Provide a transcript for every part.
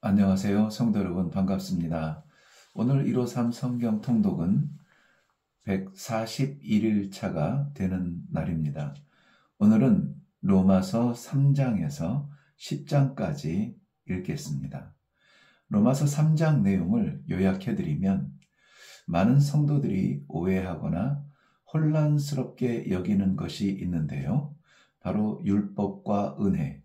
안녕하세요. 성도 여러분 반갑습니다. 오늘 153 성경 통독은 141일 차가 되는 날입니다. 오늘은 로마서 3장에서 10장까지 읽겠습니다. 로마서 3장 내용을 요약해드리면 많은 성도들이 오해하거나 혼란스럽게 여기는 것이 있는데요. 바로 율법과 은혜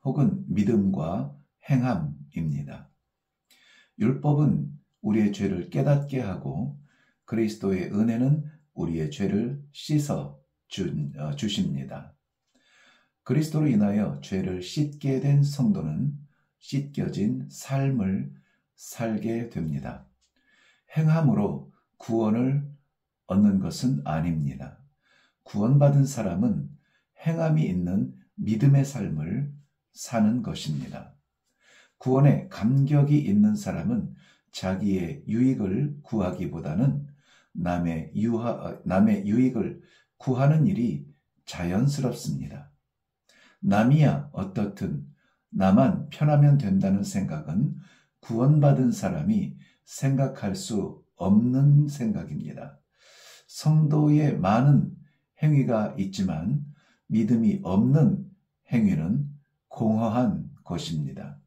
혹은 믿음과 행함입니다. 율법은 우리의 죄를 깨닫게 하고 그리스도의 은혜는 우리의 죄를 씻어 주십니다. 그리스도로 인하여 죄를 씻게 된 성도는 씻겨진 삶을 살게 됩니다. 행함으로 구원을 얻는 것은 아닙니다. 구원받은 사람은 행함이 있는 믿음의 삶을 사는 것입니다. 구원에 감격이 있는 사람은 자기의 유익을 구하기보다는 남의 유익을 구하는 일이 자연스럽습니다. 남이야 어떻든 나만 편하면 된다는 생각은 구원받은 사람이 생각할 수 없는 생각입니다. 성도의 많은 행위가 있지만 믿음이 없는 행위는 공허한 것입니다.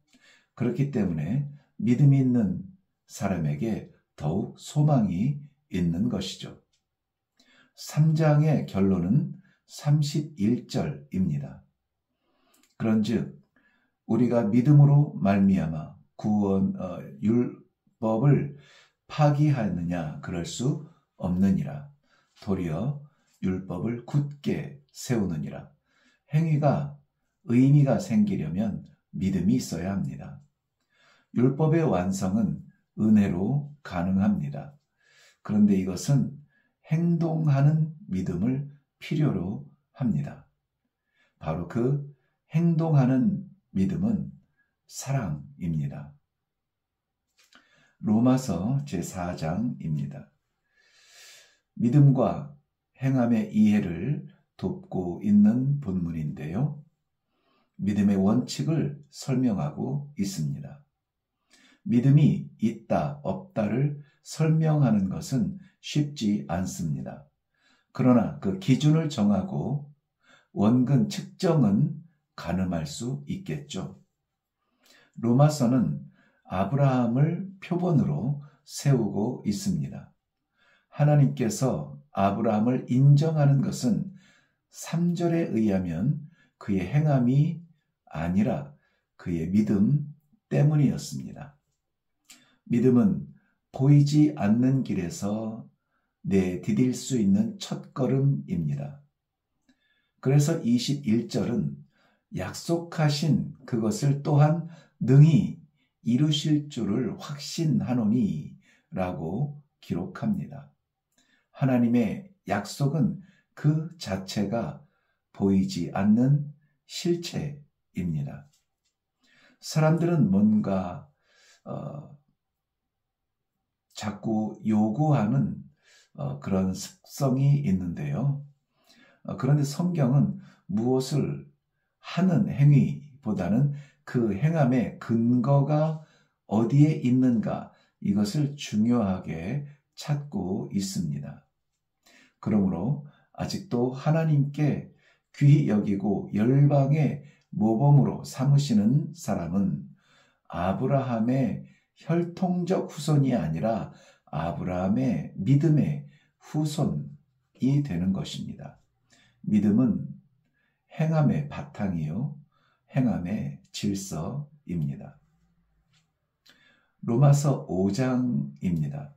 그렇기 때문에 믿음이 있는 사람에게 더욱 소망이 있는 것이죠. 3장의 결론은 31절입니다. 그런즉 우리가 믿음으로 말미암아 율법을 파기하느냐 그럴 수 없느니라. 도리어 율법을 굳게 세우느니라. 행위가 의미가 생기려면 믿음이 있어야 합니다. 율법의 완성은 은혜로 가능합니다. 그런데 이것은 행동하는 믿음을 필요로 합니다. 바로 그 행동하는 믿음은 사랑입니다. 로마서 제4장입니다. 믿음과 행함의 이해를 돕고 있는 본문인데요. 믿음의 원칙을 설명하고 있습니다. 믿음이 있다, 없다를 설명하는 것은 쉽지 않습니다. 그러나 그 기준을 정하고 원근 측정은 가늠할 수 있겠죠. 로마서는 아브라함을 표본으로 세우고 있습니다. 하나님께서 아브라함을 인정하는 것은 3절에 의하면 그의 행함이 아니라 그의 믿음 때문이었습니다. 믿음은 보이지 않는 길에서 내디딜 수 있는 첫걸음입니다. 그래서 21절은 약속하신 그것을 또한 능히 이루실 줄을 확신하노니 라고 기록합니다. 하나님의 약속은 그 자체가 보이지 않는 실체입니다. 사람들은 뭔가 자꾸 요구하는 그런 습성이 있는데요. 그런데 성경은 무엇을 하는 행위보다는 그 행함의 근거가 어디에 있는가 이것을 중요하게 찾고 있습니다. 그러므로 아직도 하나님께 귀히 여기고 열방의 모범으로 삼으시는 사람은 아브라함의 혈통적 후손이 아니라 아브라함의 믿음의 후손이 되는 것입니다. 믿음은 행함의 바탕이요, 행함의 질서입니다. 로마서 5장입니다.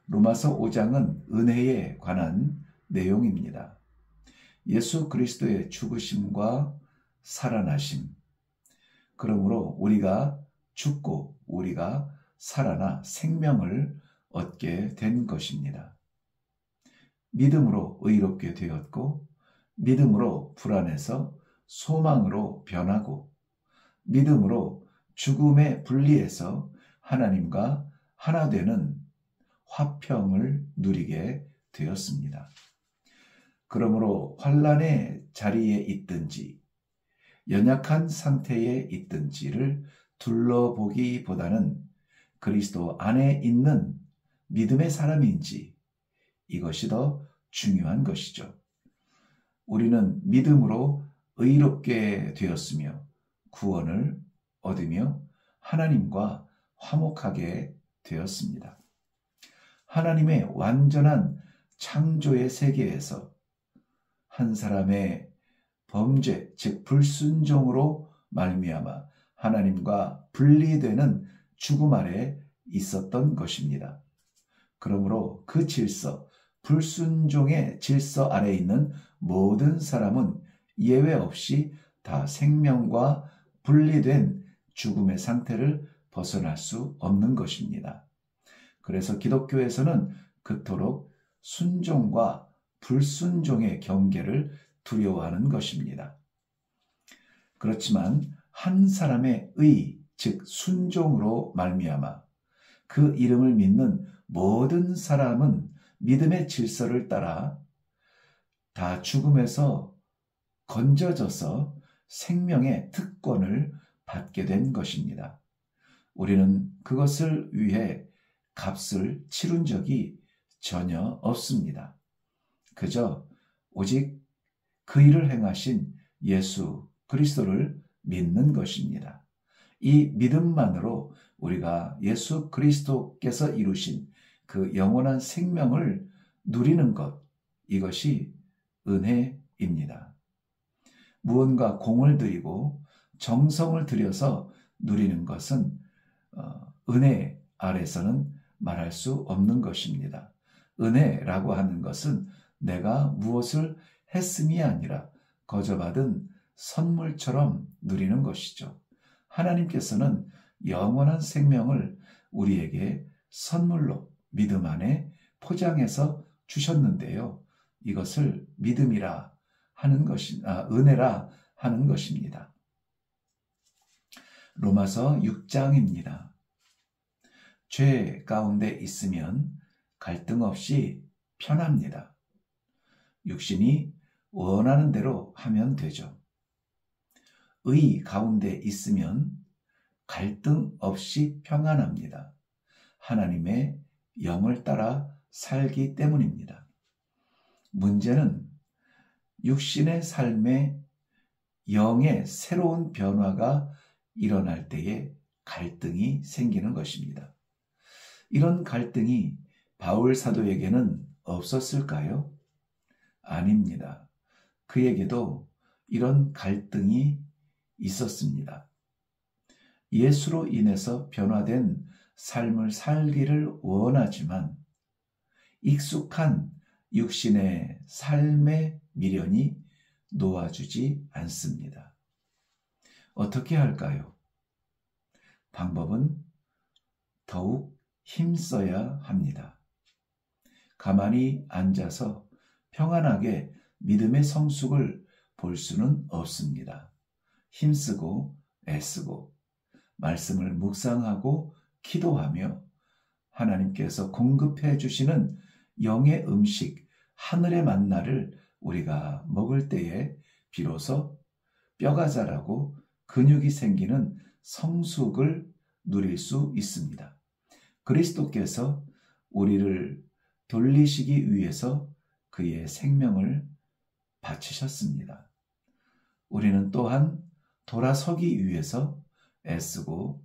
로마서 5장은 은혜에 관한 내용입니다. 예수 그리스도의 죽으심과 살아나심. 그러므로 우리가 죽고 우리가 살아나 생명을 얻게 된 것입니다. 믿음으로 의롭게 되었고 믿음으로 불안해서 소망으로 변하고 믿음으로 죽음의 분리에서 하나님과 하나 되는 화평을 누리게 되었습니다. 그러므로 환난의 자리에 있든지 연약한 상태에 있든지를 둘러보기보다는 그리스도 안에 있는 믿음의 사람인지 이것이 더 중요한 것이죠. 우리는 믿음으로 의롭게 되었으며 구원을 얻으며 하나님과 화목하게 되었습니다. 하나님의 완전한 창조의 세계에서 한 사람의 범죄, 즉 불순종으로 말미암아 하나님과 분리되는 죽음 아래 있었던 것입니다. 그러므로 그 질서, 불순종의 질서 아래 있는 모든 사람은 예외 없이 다 생명과 분리된 죽음의 상태를 벗어날 수 없는 것입니다. 그래서 기독교에서는 그토록 순종과 불순종의 경계를 두려워하는 것입니다. 그렇지만 한 사람의 의, 즉 순종으로 말미암아 그 이름을 믿는 모든 사람은 믿음의 질서를 따라 다 죽음에서 건져져서 생명의 특권을 받게 된 것입니다. 우리는 그것을 위해 값을 치른 적이 전혀 없습니다. 그저 오직 그 일을 행하신 예수 그리스도를 믿는 것입니다. 이 믿음만으로 우리가 예수 그리스도께서 이루신 그 영원한 생명을 누리는 것, 이것이 은혜입니다. 무언가 공을 들이고 정성을 들여서 누리는 것은 은혜 아래서는 말할 수 없는 것입니다. 은혜라고 하는 것은 내가 무엇을 했음이 아니라 거저받은 선물처럼 누리는 것이죠. 하나님께서는 영원한 생명을 우리에게 선물로 믿음 안에 포장해서 주셨는데요. 이것을 믿음이라 하는 은혜라 하는 것입니다. 로마서 6장입니다. 죄 가운데 있으면 갈등 없이 편합니다. 육신이 원하는 대로 하면 되죠. 의 가운데 있으면 갈등 없이 평안합니다. 하나님의 영을 따라 살기 때문입니다. 문제는 육신의 삶에 영의 새로운 변화가 일어날 때에 갈등이 생기는 것입니다. 이런 갈등이 바울 사도에게는 없었을까요? 아닙니다. 그에게도 이런 갈등이 있었습니다. 예수로 인해서 변화된 삶을 살기를 원하지만 익숙한 육신의 삶의 미련이 놓아주지 않습니다. 어떻게 할까요? 방법은 더욱 힘써야 합니다. 가만히 앉아서 평안하게 믿음의 성숙을 볼 수는 없습니다. 힘쓰고 애쓰고 말씀을 묵상하고 기도하며 하나님께서 공급해 주시는 영의 음식, 하늘의 만나를 우리가 먹을 때에 비로소 뼈가 자라고 근육이 생기는 성숙을 누릴 수 있습니다. 그리스도께서 우리를 돌리시기 위해서 그의 생명을 바치셨습니다. 우리는 또한 돌아서기 위해서 애쓰고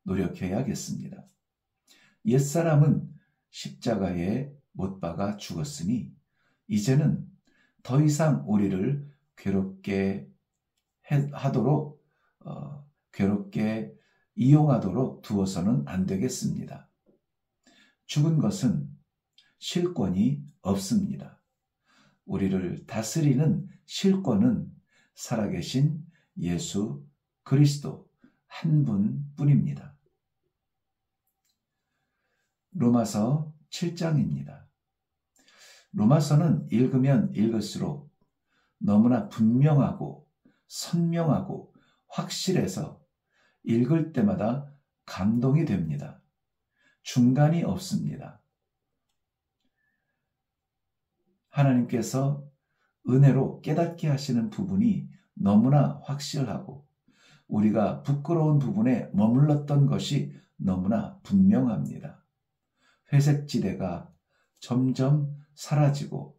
노력해야겠습니다. 옛사람은 십자가에 못 박아 죽었으니 이제는 더 이상 우리를 괴롭게 이용하도록 두어서는 안 되겠습니다. 죽은 것은 실권이 없습니다. 우리를 다스리는 실권은 살아계신 예수 그리스도 한 분뿐입니다. 로마서 7장입니다. 로마서는 읽으면 읽을수록 너무나 분명하고 선명하고 확실해서 읽을 때마다 감동이 됩니다. 중간이 없습니다. 하나님께서 은혜로 깨닫게 하시는 부분이 너무나 확실하고 우리가 부끄러운 부분에 머물렀던 것이 너무나 분명합니다. 회색지대가 점점 사라지고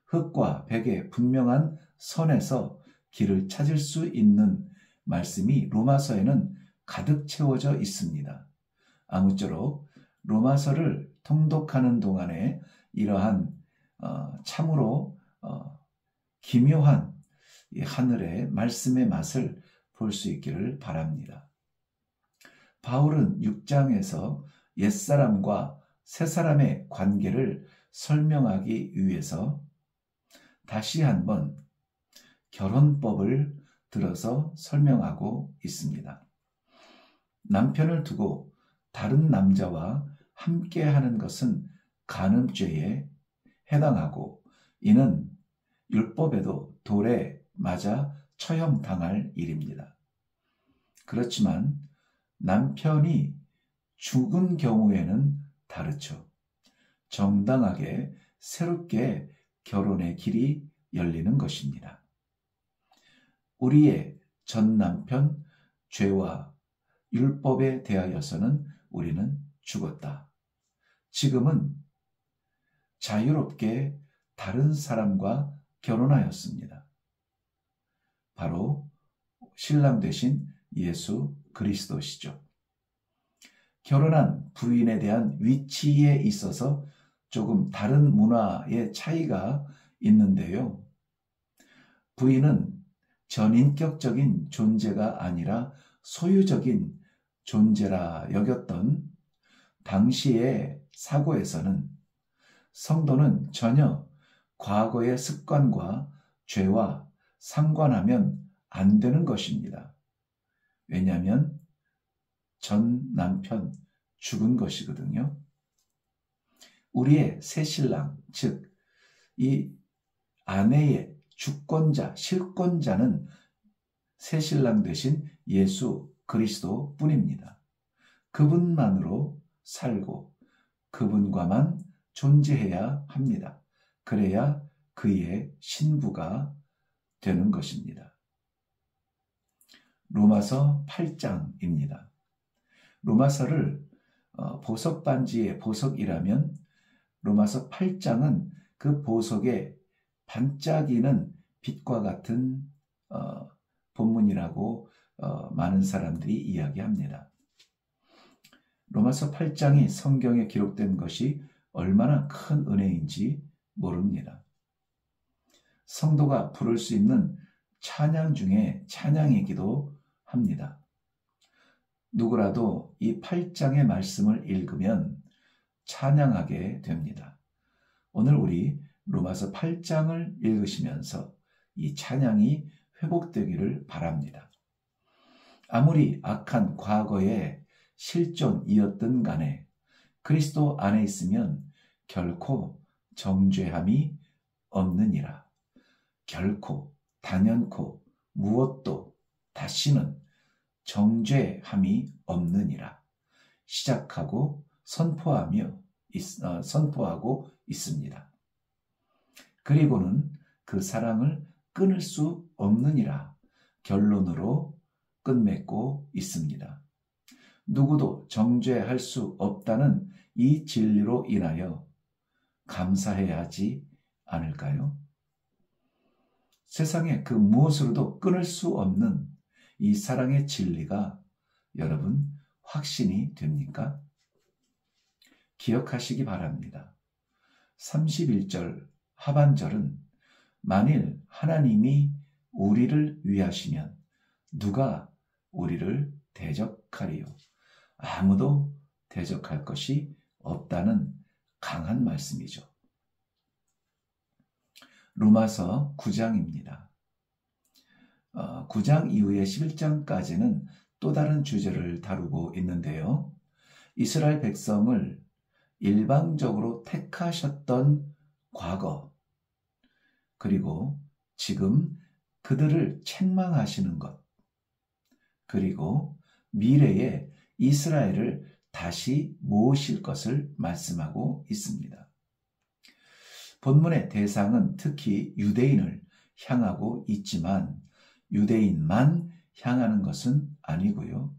흙과 백의 분명한 선에서 길을 찾을 수 있는 말씀이 로마서에는 가득 채워져 있습니다. 아무쪼록 로마서를 통독하는 동안에 이러한 참으로 기묘한 이 하늘의 말씀의 맛을 볼 수 있기를 바랍니다. 바울은 6장에서 옛사람과 새사람의 관계를 설명하기 위해서 다시 한번 결혼법을 들어서 설명하고 있습니다. 남편을 두고 다른 남자와 함께하는 것은 간음죄에 해당하고 이는 율법에도 돌에 맞아 처형당할 일입니다. 그렇지만 남편이 죽은 경우에는 다르죠. 정당하게 새롭게 결혼의 길이 열리는 것입니다. 우리의 전 남편 죄와 율법에 대하여서는 우리는 죽었다. 지금은 자유롭게 다른 사람과 결혼하였습니다. 바로 신랑 되신 예수 그리스도시죠. 결혼한 부인에 대한 위치에 있어서 조금 다른 문화의 차이가 있는데요. 부인은 전인격적인 존재가 아니라 소유적인 존재라 여겼던 당시의 사고에서는 성도는 전혀 과거의 습관과 죄와 상관하면 안 되는 것입니다. 왜냐하면 전 남편 죽은 것이거든요. 우리의 새 신랑, 즉 이 아내의 주권자, 실권자는 새 신랑 되신 예수 그리스도 뿐입니다. 그분만으로 살고 그분과만 존재해야 합니다. 그래야 그의 신부가 되는 것입니다. 로마서 8장입니다. 로마서를 보석반지의 보석이라면 로마서 8장은 그 보석에 반짝이는 빛과 같은 본문이라고 많은 사람들이 이야기합니다. 로마서 8장이 성경에 기록된 것이 얼마나 큰 은혜인지 모릅니다. 성도가 부를 수 있는 찬양 중에 찬양이기도 합니다. 누구라도 이 8장의 말씀을 읽으면 찬양하게 됩니다. 오늘 우리 로마서 8장을 읽으시면서 이 찬양이 회복되기를 바랍니다. 아무리 악한 과거의 실존이었든 간에 그리스도 안에 있으면 결코 정죄함이 없느니라. 결코 단연코 무엇도 다시는 정죄함이 없느니라. 시작하고 선포하고 있습니다. 그리고는 그 사랑을 끊을 수 없느니라. 결론으로 끝맺고 있습니다. 누구도 정죄할 수 없다는 이 진리로 인하여 감사해야 하지 않을까요? 세상에 그 무엇으로도 끊을 수 없는 이 사랑의 진리가 여러분 확신이 됩니까? 기억하시기 바랍니다. 31절 하반절은 만일 하나님이 우리를 위하시면 누가 우리를 대적하리요? 아무도 대적할 것이 없다는 강한 말씀이죠. 로마서 9장입니다. 9장 이후에 11장까지는 또 다른 주제를 다루고 있는데요. 이스라엘 백성을 일방적으로 택하셨던 과거, 그리고 지금 그들을 책망하시는 것, 그리고 미래에 이스라엘을 다시 모으실 것을 말씀하고 있습니다. 본문의 대상은 특히 유대인을 향하고 있지만 유대인만 향하는 것은 아니고요.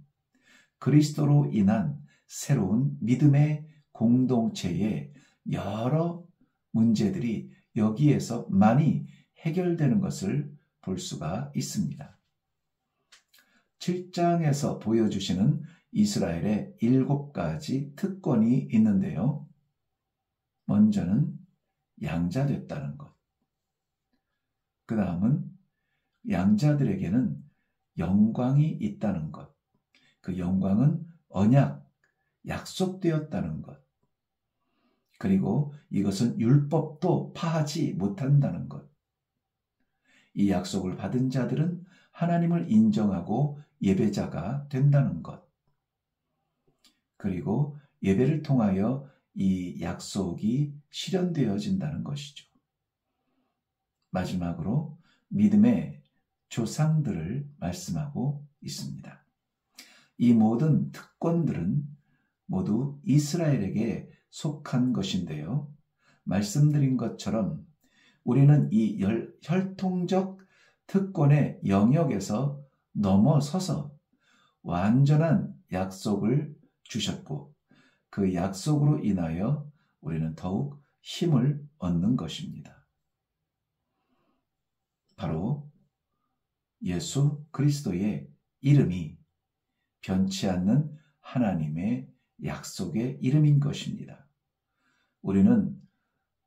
그리스도로 인한 새로운 믿음의 공동체의 여러 문제들이 여기에서 많이 해결되는 것을 볼 수가 있습니다. 7장에서 보여주시는 이스라엘의 7가지 특권이 있는데요. 먼저는 양자됐다는 것. 그 다음은 양자들에게는 영광이 있다는 것. 그 영광은 언약, 약속되었다는 것. 그리고 이것은 율법도 파하지 못한다는 것. 이 약속을 받은 자들은 하나님을 인정하고 예배자가 된다는 것. 그리고 예배를 통하여 이 약속이 실현되어진다는 것이죠. 마지막으로 믿음의 조상들을 말씀하고 있습니다. 이 모든 특권들은 모두 이스라엘에게 속한 것인데요. 말씀드린 것처럼 우리는 이 혈통적 특권의 영역에서 넘어서서 완전한 약속을 주셨고 그 약속으로 인하여 우리는 더욱 힘을 얻는 것입니다. 바로 예수 그리스도의 이름이 변치 않는 하나님의 약속의 이름인 것입니다. 우리는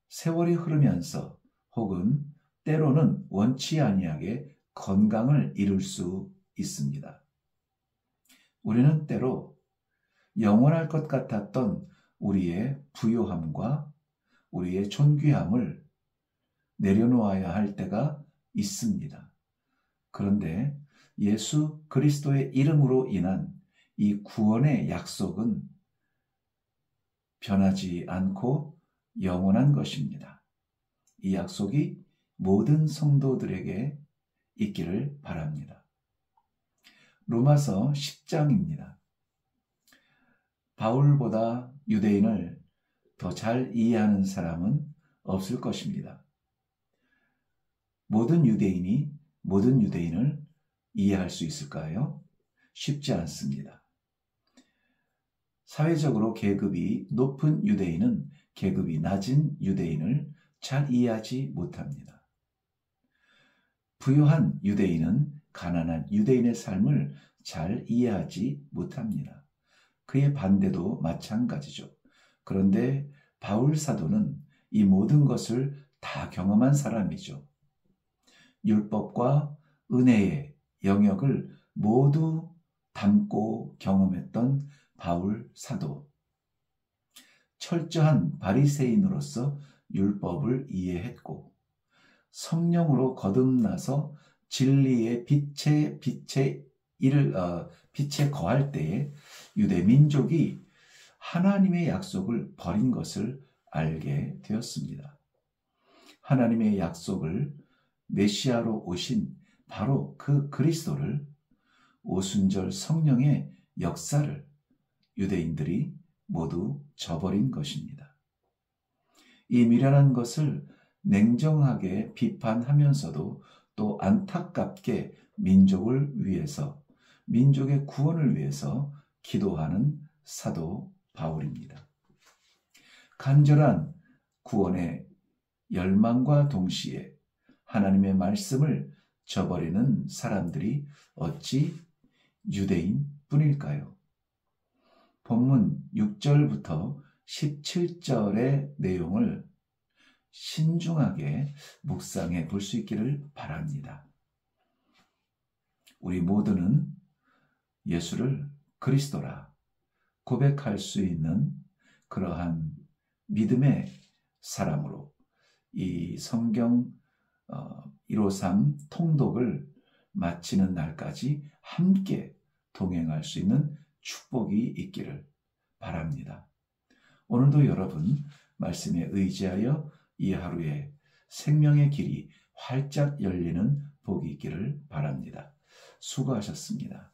세월이 흐르면서 혹은 때로는 원치 아니하게 건강을 잃을 수 있습니다. 우리는 때로 영원할 것 같았던 우리의 부요함과 우리의 존귀함을 내려놓아야 할 때가 있습니다. 그런데 예수 그리스도의 이름으로 인한 이 구원의 약속은 변하지 않고 영원한 것입니다. 이 약속이 모든 성도들에게 있기를 바랍니다. 로마서 10장입니다. 바울보다 유대인을 더 잘 이해하는 사람은 없을 것입니다. 모든 유대인이 모든 유대인을 이해할 수 있을까요? 쉽지 않습니다. 사회적으로 계급이 높은 유대인은 계급이 낮은 유대인을 잘 이해하지 못합니다. 부유한 유대인은 가난한 유대인의 삶을 잘 이해하지 못합니다. 그의 반대도 마찬가지죠. 그런데 바울 사도는 이 모든 것을 다 경험한 사람이죠. 율법과 은혜의 영역을 모두 담고 경험했던 바울 사도. 철저한 바리새인으로서 율법을 이해했고 성령으로 거듭나서 진리의 빛에 거할 때에 유대 민족이 하나님의 약속을 버린 것을 알게 되었습니다. 하나님의 약속을 메시아로 오신 바로 그 그리스도를 오순절 성령의 역사를 유대인들이 모두 저버린 것입니다. 이 미련한 것을 냉정하게 비판하면서도 또 안타깝게 민족을 위해서, 민족의 구원을 위해서 기도하는 사도 바울입니다. 간절한 구원의 열망과 동시에 하나님의 말씀을 저버리는 사람들이 어찌 유대인뿐일까요? 본문 6절부터 17절의 내용을 신중하게 묵상해 볼 수 있기를 바랍니다. 우리 모두는 예수를 그리스도라 고백할 수 있는 그러한 믿음의 사람으로 이 성경 153 통독을 마치는 날까지 함께 동행할 수 있는 축복이 있기를 바랍니다. 오늘도 여러분 말씀에 의지하여 이 하루에 생명의 길이 활짝 열리는 복이 있기를 바랍니다. 수고하셨습니다.